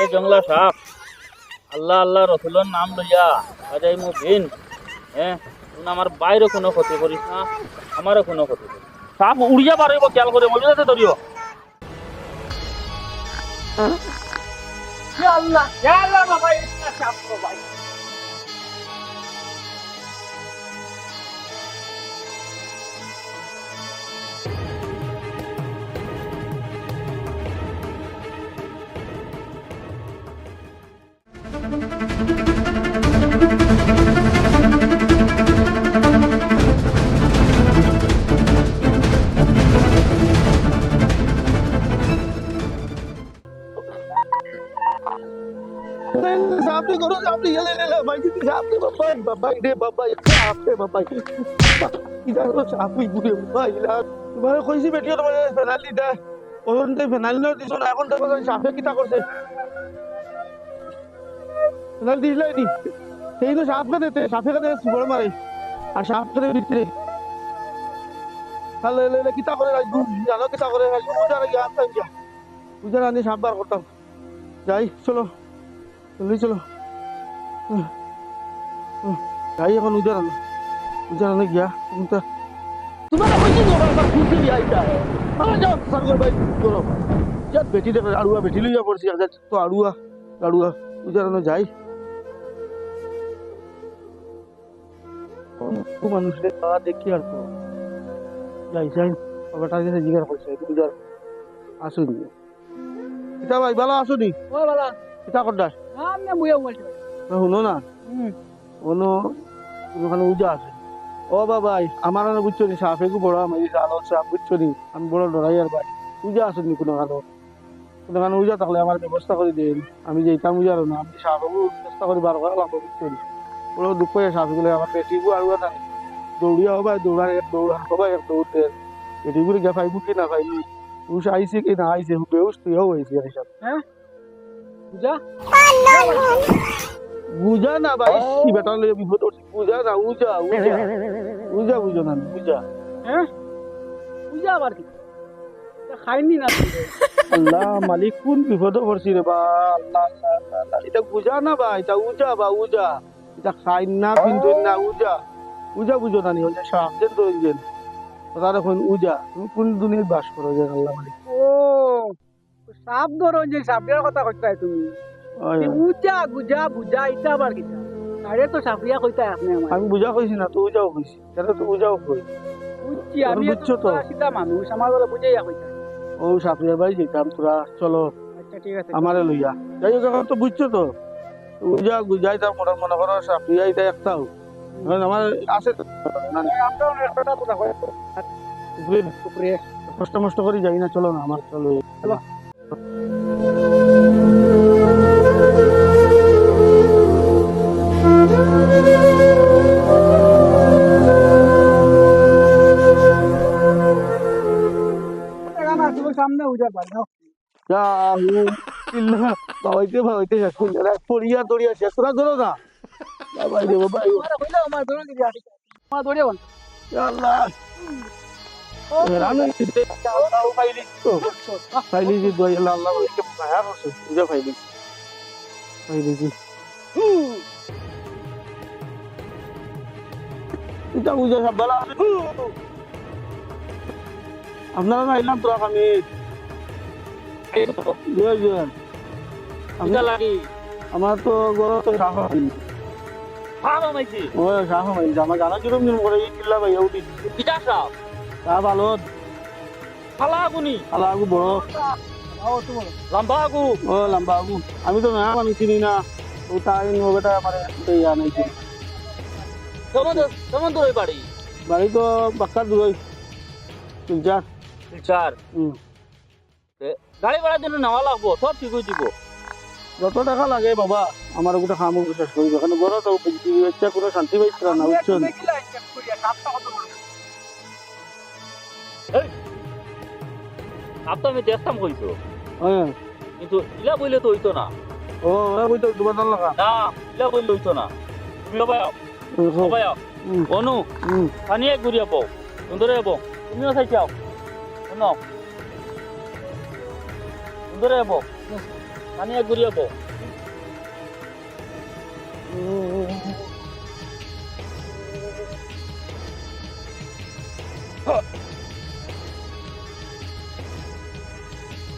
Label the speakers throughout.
Speaker 1: এ জংলা সাপ আল্লাহ আল্লাহ রসুলের নাম লইয়া বাজাই মুবিন। হ্যাঁ, তুই আমার বাইরে কোনো ক্ষতি করিস না, আমারও কোনো ক্ষতি করিস না। সাপ উড়িয়া পারিব খেয়াল করে মজুরাতে ধরিও।
Speaker 2: আল্লাহ আল্লাহ বাবা এটা সাপ ভাই।
Speaker 3: सामने करो सामने ये ले भाई की सामने बाबा रे बाबा आपने बाबा इधर तो साफ ही पूरे भाई यार तुम्हारे कोई सी बेटी हो तुम्हारे फेनाली दे ওরতে ফেনাইল দিছো না এখন দেখো সাপে কিটা করছে ফেনাইল দিলাই নি সেই তো সাপে কাতে সুবড় মারে আর সাপ করে ভিতরে তাহলে লে কিটা করে রাজু জানো কিটা করে রাজু পূজা রে গিয়া তাই পূজা রানি সাপ বার করতাম যাই চলো চলো চলো যাই এখন উজারানো গিয়া তোমার হইছে তোমার খুশি আইতা যাও সরগর ভাই করো যা বেটি দেখো আড়ুয়া বেটি লইয়া পড়ছি আজ তো আড়ুয়া উজারানো যাই খুব মানুষের খাওয়া দেখি আর তো যাই বাবাটার কাছে জিজ্ঞাসা করছে উজার আসুন এটা ভাই ভালো আসুনি
Speaker 2: ও বাবা
Speaker 3: এটা করডাস
Speaker 2: আমনে মুয়া বলছি
Speaker 3: শুনো না কোনো কোনখানে উজা আছে ও বাবাই আমার না বুঝছো নি সাপে কো বড় আমি জানো সাপ বুঝছো নি আমি বড় ডরাই আর ভাই উজা আছে নি কোনখানে উজা থাকলে আমার ব্যবস্থা করে দেন আমি যেতাম উজার না আমি সাপে চেষ্টা করি বার করা লাগবে বুঝছো নি বড় দুঃখ হয় সাপগুলো আমার পেটি গো আর না দৌড়িয়া হবে দৌড়া হবে এক দৌড়তে পেটি গুলো গা ফাইবু কি না ফাইলি উস আইছে কি না আইছে বেউস তুই হইছে সব
Speaker 2: হ্যাঁ পূজা
Speaker 3: বুঝা না ভাই কি বেটা লই বিপদ হচ্ছে বুঝা না উজা বুঝো না বুঝা
Speaker 2: হ্যাঁ পূজা আবার কি খাইনি না
Speaker 3: আল্লাহ মালিক কোন বিপদ পড়ছি রে বা আল্লাহ আল্লাহ এটা বুঝা না ভাই এটা উজা এটা খাই না কিন্তু না উজা বুঝো না নি হচ্ছে সাবজেন ধরেন কথা এখন উজা তুমি কোন দুনিয়ায় বাস করো যে আল্লাহ মালিক
Speaker 2: ও সাপ ধরো যে সাপের কথা কইতাই তুমি উজা গুজা বুজা এটা আবার কি আরে তো সাফিয়া কইতাই আপনি আমার
Speaker 3: আমি বুঝা কইছি না তো উজাও কইছি এটা তো উজাও কই
Speaker 2: বুঝছি আমি
Speaker 3: বুঝছো তো
Speaker 2: সিধা মানুষ আমার বলে বুঝাইয়া কইতাই
Speaker 3: ও সাফিয়া ভাই যেতাম তোরা চলো
Speaker 2: আচ্ছা ঠিক আছে
Speaker 3: আমারে লইয়া যাই হোক এখন তো বুঝছো তো উজা গুজাই তার মনে করো সাফিয়া এটা একটাও আমার আছে তো
Speaker 2: আমরা একটা কথা কই উপরে
Speaker 3: কষ্ট করে যাই না চলো না আমার চলো
Speaker 2: সামনে উজা পাই না
Speaker 3: ভাবাইতে পড়িয়া দড়িয়া শেষ করা ধরো না ভাই রে ভাই
Speaker 2: আমার ধরে দিবি আমার ধরে বল
Speaker 3: আল্লাহ ফাইলি দই আল্লাহ ওইকে মায়া করছে পূজা ফাইলি এটা পূজা সব ভালো আপনারা আইলাম তো আমি আমার তো গরম তো সাফা হয়নি সাফা হয়নি আমার জানা কিরম কিরম করে কিল্লা ভাই উঠি ভালো আগু বড়
Speaker 1: লম্বা আগু
Speaker 3: ও লম্বা আগু আমি তো না আমি চিনি না ও তাই বেটা আমার ইয়া নাই
Speaker 1: কেমন দূর বাড়ি
Speaker 3: বাড়ি তো বাক্কার দূর চার
Speaker 1: গাড়ি ভাড়ার জন্য নেওয়া লাগবো সব ঠিক হয়ে দিব
Speaker 3: যত টাকা লাগে বাবা আমার গোটা খামো শেষ করি এখানে বড় তো ইচ্ছা কোনো শান্তি পাইছিল না বুঝছেন
Speaker 1: আপ তো আমি দেখতাম কইছো
Speaker 3: হ্যাঁ
Speaker 1: কিন্তু ইলা বইলে তো হইতো না
Speaker 3: ও ওরা বইতো দুবার লাগা
Speaker 1: না ইলা বইলে হইতো না তুমি সবাই অনু পানি এক ঘুরিয়া পাও সুন্দরে যাবো তুমিও চাই চাও শুনো সুন্দরে যাবো পানি এক ঘুরিয়ে বো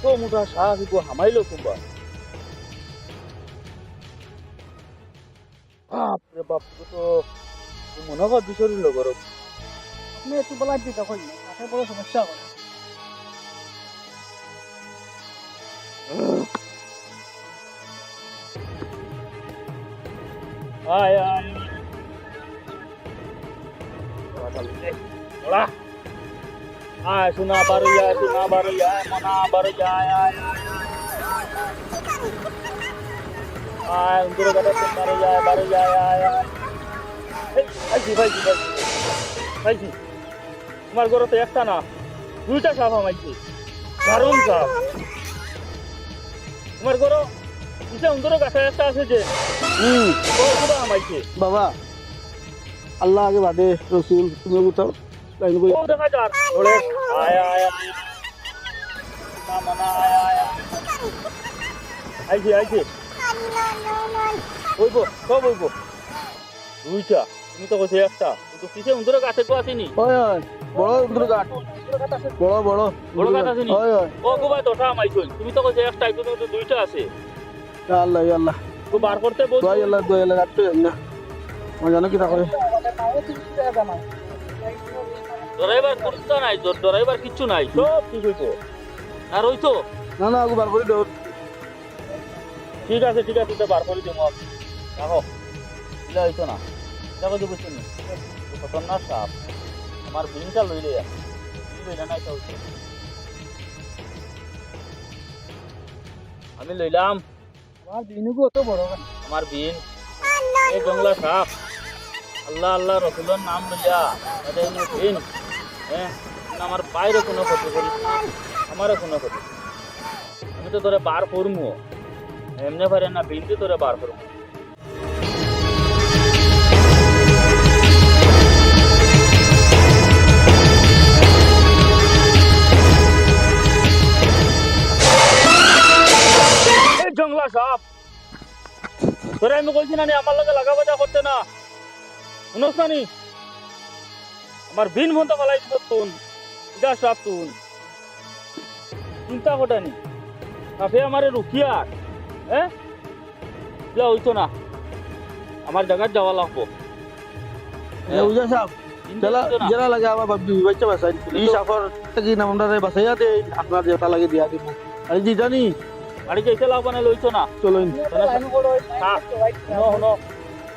Speaker 1: তো মোটা শাক ইগো হামাইলো কুম্বা বাপরে বাপ তো মনে হয় বিশরীর লগর
Speaker 2: আপনি একটু বলার দিতে কই তাতে বড় সমস্যা হবে
Speaker 1: আয় আয় ওলা আয় শোনা বারইয়া মনা বারইয়া আয় আয় উন্দর গাটা বারইয়া আয় ভাইজি তোমার ঘরে তো একটা না দুইটা সাপ আমাইছে দারুণ সাপ তোমার ঘরে পিছে উন্দর গাছে একটা আছে যে আমাইছে
Speaker 3: বাবা আল্লাহ আগে বাদে রসুল তুমি কোথাও লাইন কই
Speaker 1: ও দেখা যার ওলে আয় না মনা আয় আইছে ওইবো সব ওইবো দুইটা তুমি তো কইছে একটা কিন্তু পিছে উন্দর গাছে তো আসেনি
Speaker 3: ওই ওই বড় উদ্র গাট বড়
Speaker 1: বড় গাছ আসেনি
Speaker 3: ওই ওই
Speaker 1: ও গোবাই তোটা আমাইছো তুমি তো কইছে একটা কিন্তু তো দুইটা আছে
Speaker 3: আল্লাহ আল্লাহ
Speaker 1: তো বার করতে বল
Speaker 3: দোয়াই আল্লাহ রাখতে জানি না আমি জানো কি তা করে
Speaker 1: ড্রাইভার করতে নাই ড্রাইভার কিচ্ছু নাই সব ঠিক হইতো আর হইতো
Speaker 3: না না আগু বার করে দাও
Speaker 1: ঠিক আছে তো বার করে দিমু রাখো ইলা হইতো না দেখো তো বুঝছেন খতরনাক সাপ আমার বিনটা লইলে নাই তো আমি লইলাম
Speaker 2: আমার দিনুগো তো বড়
Speaker 1: আমার বিন এই জঙ্গলা সাপ আল্লাহ রসুলের নাম লইয়া বিন হ্যাঁ আমার বাইরে কোনো ক্ষতি করিস না আমারও কোনো ক্ষতি আমি তো তোরে বার করমু এমনি পারে না বিনতে তোরে বার করমু জঙ্গলা সাপ তোরে আমি বলছি না আমার লগে লাগা বাজা করতে না শুনোস না নি আমার বিন বন্ধ ফেলাই দিব তুন এটা সাপ তুন চিন্তা কটা নি সাপে আমারে রুখিয়ার হ্যাঁ এগুলা হইতো না আমার জায়গায় যাওয়া লাগবো
Speaker 3: উজা সাহেব জেলা জেলা লাগে আমার বাপ বাচ্চা বাসাই এই সাফর থেকে নাম আমরা বাসাইয়া দে আপনার যেটা লাগে দিয়া দিব আর জি জানি
Speaker 1: বাড়ি যাইতে লাগবো না লইতো না
Speaker 3: চলো
Speaker 1: শোনো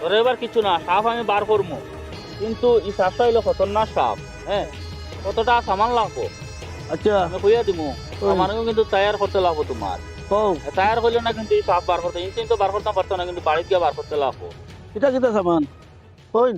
Speaker 1: তোরে এবার কিছু না সাপ আমি বার করবো কিন্তু এই সাপটা হইলো খতরনাক সাপ হ্যাঁ কতটা সামান লাগবো
Speaker 3: আচ্ছা
Speaker 1: আমি কইয়া দিব আমারও কিন্তু তৈয়ার করতে লাগবো তোমার
Speaker 3: ও
Speaker 1: তৈয়ার করলে না কিন্তু এই সাপ বার করতে ইনসিন তো বার করতে পারতো না কিন্তু বাড়িতে গিয়ে বার করতে লাগবো
Speaker 3: কিটা কিটা সামান কইন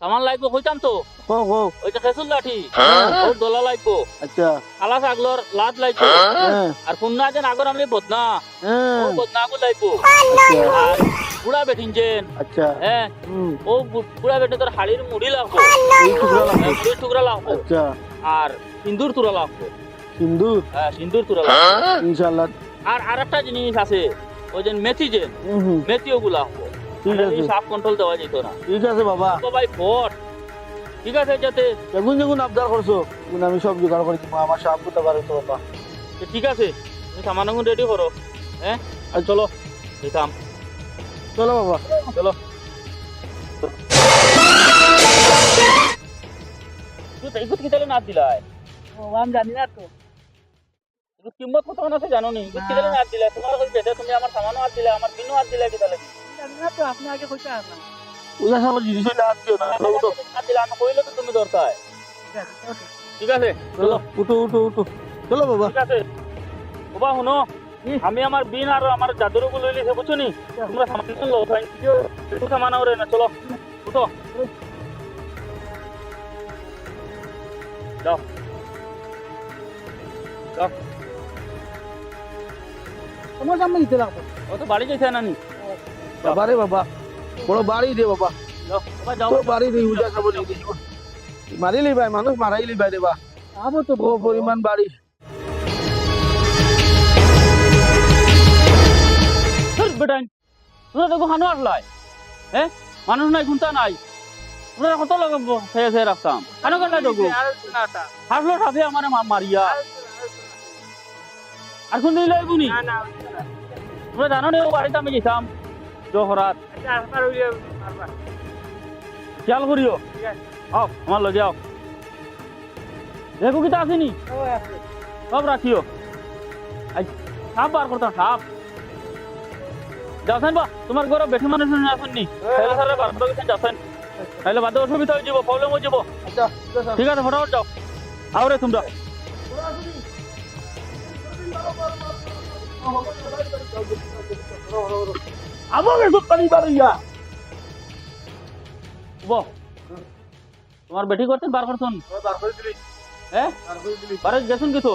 Speaker 1: সামান লাগবো কইতাম তো
Speaker 3: কো কো
Speaker 1: ওই যে খেসুল লাঠি ও দোলা লাগবো
Speaker 3: আচ্ছা
Speaker 1: আলা ছাগলর লাত লাগবো
Speaker 3: হ্যাঁ
Speaker 1: আর কুন্না যেন আগর আমি বদনা
Speaker 3: হ্যাঁ
Speaker 1: ও বদনা গু লাগবো
Speaker 3: আচ্ছা
Speaker 1: আর বুড়া বেঠিন যেন
Speaker 3: আচ্ছা
Speaker 1: হ্যাঁ ও বুড়া বেটে তোর হাড়ির মুড়ি লাগবো
Speaker 3: এই টুকরা লাগবে
Speaker 1: মুড়ির টুকরা লাগবো
Speaker 3: আচ্ছা
Speaker 1: আর সিন্দুর তুরা লাগবো
Speaker 3: সিন্দুর
Speaker 1: হ্যাঁ সিন্দুর তুরা লাগবো
Speaker 3: ইনশাআল্লাহ
Speaker 1: আর আরেকটা জিনিস আছে ওই যে মেথি যেন মেথি ওগুলো লাগবো
Speaker 3: ঠিক আছে
Speaker 1: সাপ কন্ট্রোল দেওয়া যেত না
Speaker 3: ঠিক আছে বাবা
Speaker 1: তো ভাই ফট ঠিক আছে যাতে
Speaker 3: যেগুন যেগুন আবদার করছো গুণ আমি সব জোগাড় করে দিব আমার সাপ করতে পারো তো বাবা
Speaker 1: ঠিক আছে তুমি সামান রেডি করো হ্যাঁ আর চলো যেতাম
Speaker 3: চলো বাবা
Speaker 1: চলো তুই ইগুত কি তাহলে নাচ দিলাই
Speaker 2: ও আমি জানি না তো
Speaker 1: ইগুত কিম্মত কত আছে জানো নি ইগুত কি তাহলে নাচ দিলাই তোমার কই বেদে তুমি আমার সামানও হাত দিলে আমার দিনও হাত দিলে কি তাহলে
Speaker 2: জানি না তো আপনি আগে কইতে আসলাম
Speaker 3: উজা সাহেব জিনিস হাত দিও না উঠো
Speaker 1: হাত দিলে আমি কইলে তো তুমি দরকার ঠিক আছে চলো
Speaker 3: উঠো উঠো উঠো চলো বাবা
Speaker 1: ঠিক আছে বাবা শুনো আমি আমার বিন আর আমার জাদুর গুলো লইলি সে বুঝছো নি তোমরা সামান লো থ্যাংক ইউ একটু সামান ওরে না চলো উঠো যাও যাও
Speaker 2: তোমার সামনে দিতে লাগবে
Speaker 1: ও তো বাড়ি যাইছে না নি
Speaker 3: বাবা রে বাবা বড় বাড়ি দে বাবা
Speaker 1: যাও বাবা যাও
Speaker 3: তো বাড়ি দে উজা সাহেব মারিলি ভাই মানুষ মারাইলি ভাই রে বা
Speaker 2: আবো তো
Speaker 3: ও পরিমাণ বাড়ি
Speaker 1: বেটাই তোরা দেখো খানো আসলাই হ্যাঁ মানুষ নাই গুনতা নাই তোরা কত লোক খেয়ে খেয়ে রাখতাম কেন করলাই দেখো হাসলো সাথে আমার মারিয়া আর কোন দিন লইবুনি তোমরা জানো নি ও বাড়িতে আমি যেতাম জহরাত খেয়াল করিও আও আমার লগে আও দেখো কিতা আসেনি সব রাখিও সাপ বার করতাম সাপ যাচ্ছেন বা তোমার ঘরে বেশি মানুষ আসেননি তাহলে সারা বার করে যাচ্ছেন তাহলে বাদে অসুবিধা হয়ে যাবো প্রবলেম হয়ে যাবো ঠিক আছে ফটাফট যাও আওরে তোমরা
Speaker 3: আমাকে তো পানি বাড়িয়া
Speaker 1: তোমার বেটি করতেন বার করতেন হ্যাঁ বারে গেছেন কিছু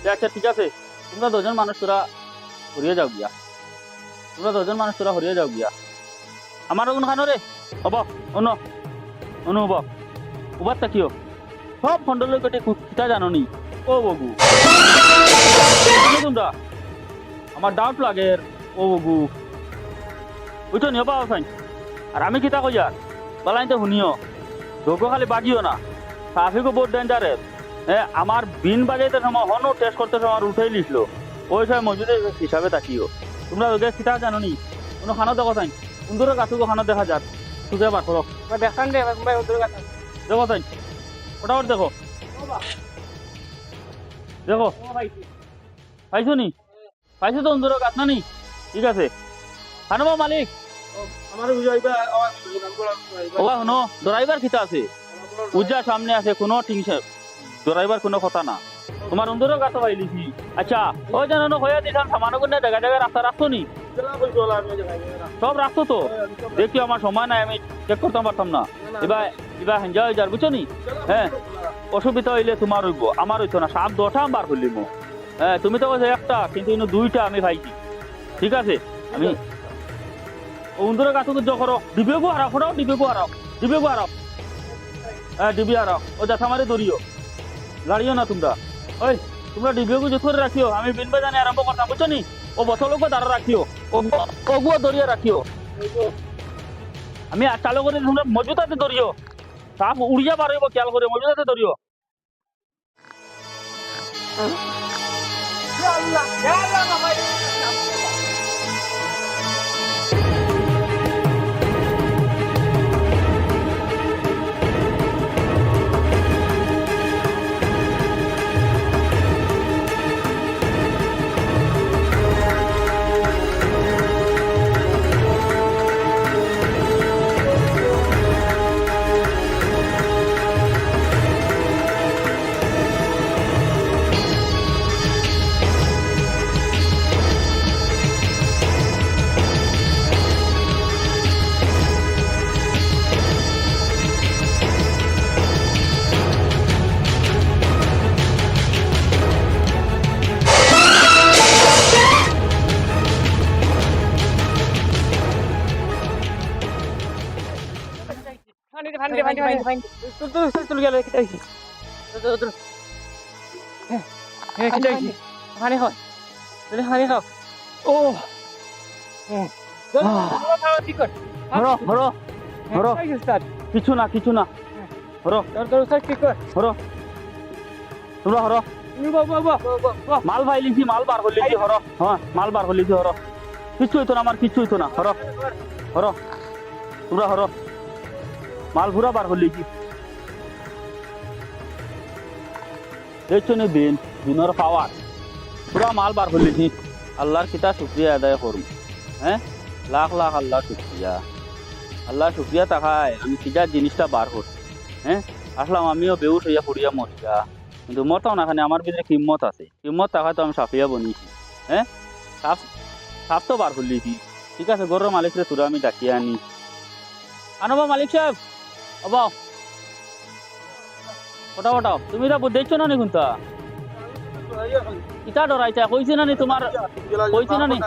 Speaker 1: আচ্ছা ঠিক আছে তোমরা দুজন মানুষ তোরা হরিয়ে যাও গিয়া তোমরা দুজন মানুষ তোরা হরিয়ে যাও গিয়া আমার কোন খানো রে হব অন্য অনু হব উবার তাকিও সব খন্ডলের কেটে কিতা জানো নি ও বগু তোমরা আমার ডাউট লাগে ও বগু বুঝছো নি হবা আর আমি কিতা কই আর বালাইতে শুনিও ধোকো খালি বাজিও না ট্রাফিকও বহুত ডেঞ্জারেস হ্যাঁ আমার বিন বাজাইতে সময় হনও টেস্ট করতে সময় উঠেই লিখলো ওই সময় মজুদের হিসাবে তাকিও তোমরা ওদের কিতা জানো নি কোনো খানো দেখো তাই সুন্দর গাছুকো খানো দেখা যাক তুকে বার করো
Speaker 2: দেখান দে ভাই ওদের কথা
Speaker 1: দেখো তাই ফটাফট দেখো দেখো পাইছো নি পাইছো তো সুন্দর গাছ না নি ঠিক আছে খানো মালিক
Speaker 3: আমার বুঝাইবা
Speaker 1: ওবা শুনো ড্রাইভার কিতা আছে পূজা সামনে আছে কোনো টিংশন ড্রাইভার কোনো কথা না তোমার অন্দরও গাছ পাইলিছি আচ্ছা ওই জানো হয়ে দিলাম সামান্য করে জায়গা জায়গায় রাস্তা রাখতো নি সব রাখতো তো দেখি আমার সময় নাই আমি চেক করতে পারতাম না এবার এবার হেঞ্জা হয়ে যার বুঝছো নি হ্যাঁ অসুবিধা হইলে তোমার হইব আমার হইতো না সাপ 10টা বার করলিম হ্যাঁ তুমি তো বলছো একটা কিন্তু দুইটা আমি পাইছি ঠিক আছে আমি অন্দরের গাছ তো করো ডিবিও হারাও ফোটাও ডিবিও হারাও হ্যাঁ ডিবি হারাও ও দেখা মারি ধরিও লাড়িও না ওই তোমরা ডিবিও জোর করে রাখিও আমি বিন বাজানে আরম্ভ করতাম বুঝছো নি ও বছরকে দাঁড়া রাখিও ওগুলো ধরিয়ে রাখিও আমি চালু করে তোমরা মজুদাতে ধরিও সাপ উড়িয়া পারব খেয়াল করে মজুদাতে ধরিও
Speaker 2: তুল গেল হানি হয় হানি খাও ও
Speaker 1: হরো হরো হরো কিছু না হরো হরো তোমরা হরো মাল ভাইলিছি মাল বার করলিছি হরো হ্যাঁ মাল বার করলিছি হরো কিচ্ছু হইতো না আমার কিচ্ছু হইতো না হরো হরো তোমরা হরো মাল পুরা বার করলিছি দেখছো নি বিনের পাওয়ার পুরা মাল বার করলিছি আল্লাহর কিতা শুক্রিয়া আদায় করুন হ্যাঁ লাখ লাখ আল্লাহ শুক্রিয়া তাকায় আমি কিটা জিনিসটা বার করি হ্যাঁ আসলাম আমিও বেউস হইয়া পড়িয়া মরিয়া কিন্তু মরতাম না খানে আমার ভিতরে কিম্মত আছে কিম্মত তাকায় তো আমি সাফিয়া বনিয়েছি হ্যাঁ সাপ তো বার করলিছি ঠিক আছে গরুর মালিকরে তোরা আমি ডাকিয়ে আনি আনবা মালিক সাহেব অবাও ওটাও তুমি এটা দেখছো না নি কোনটা ইটা ডরাইছা কইছি না নি তোমার কইছি না নি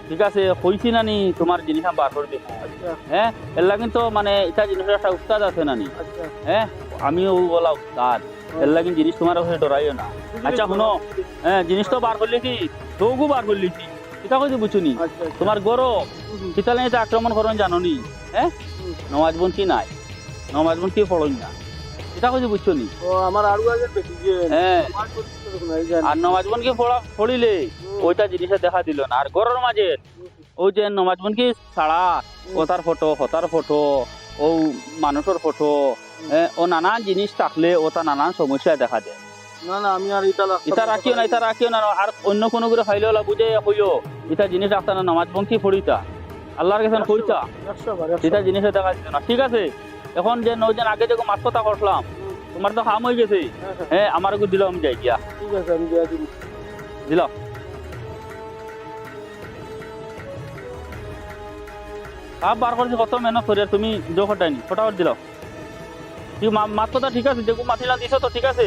Speaker 1: ঠিক আছে কইছি না নি তোমার জিনিস বার করে দেবো হ্যাঁ এর কিন্তু মানে এটা জিনিসের একটা উস্তাদ আছে না নি হ্যাঁ আমিও বলা উস্তাদ এর লাগে জিনিস তোমার কাছে ডরাইও না আচ্ছা শুনো হ্যাঁ জিনিস তো বার করলি কি তোগু বার করলি কি এটা কইছি বুঝছুনি
Speaker 3: আচ্ছা আচ্ছা
Speaker 1: তোমার গরো
Speaker 3: হুম,
Speaker 1: কিতালে এটা আক্রমণ করন জানোনি হ্যাঁ
Speaker 3: হুম।
Speaker 1: নমাজ কি নাই নমাজ কি পড়ই না এটা কইছি বুঝছুনি
Speaker 3: ও আমার আরো আগে বেশি যে
Speaker 1: হ্যাঁ
Speaker 3: আমার করতে তো নাই জানি
Speaker 1: আর নমাজ কি পড়িলে ওইটা জিনিসে দেখা দিল না আর গরর মাঝে ওই যে নমাজ কি ছাড়া ওতার ফটো ও মানুষের ফটো ও নানান জিনিস থাকলে ওটা নানান সমস্যা দেখা দেয়
Speaker 3: না না আমি আর এটা লাগতে
Speaker 1: ইটা রাখিও না আর অন্য কোনো করে ফাইলে হলা বুঝে হইও ইটা জিনিস রাখতা না নামাজ কি পড়িতা আল্লাহর কাছে কইতা
Speaker 3: 100
Speaker 1: এটা জিনিসে দেখা দিত না ঠিক আছে এখন যে নজন আগে যে মাছ কথা করলাম তোমার তো হাম হয়ে গেছে হ্যাঁ আমার দিল আমি যাই গিয়া
Speaker 3: ঠিক আছে আমি দিয়া দিই
Speaker 1: দিল সাপ বার করছি কত মেহনত করি আর তুমি জো ফটাইনি ফটাফট দিল তুই মাছ কথা ঠিক আছে যেগুলো মাতিলা দিছো তো ঠিক আছে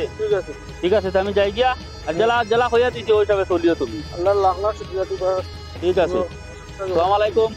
Speaker 3: ঠিক আছে
Speaker 1: তো আমি যাই গিয়া আর জেলা জেলা হইয়া দিছি ওই হিসাবে চলিও তুমি
Speaker 3: আল্লাহ লাখ লাখ শুকরিয়া তুই
Speaker 1: ঠিক আছে আসসালামু আলাইকুম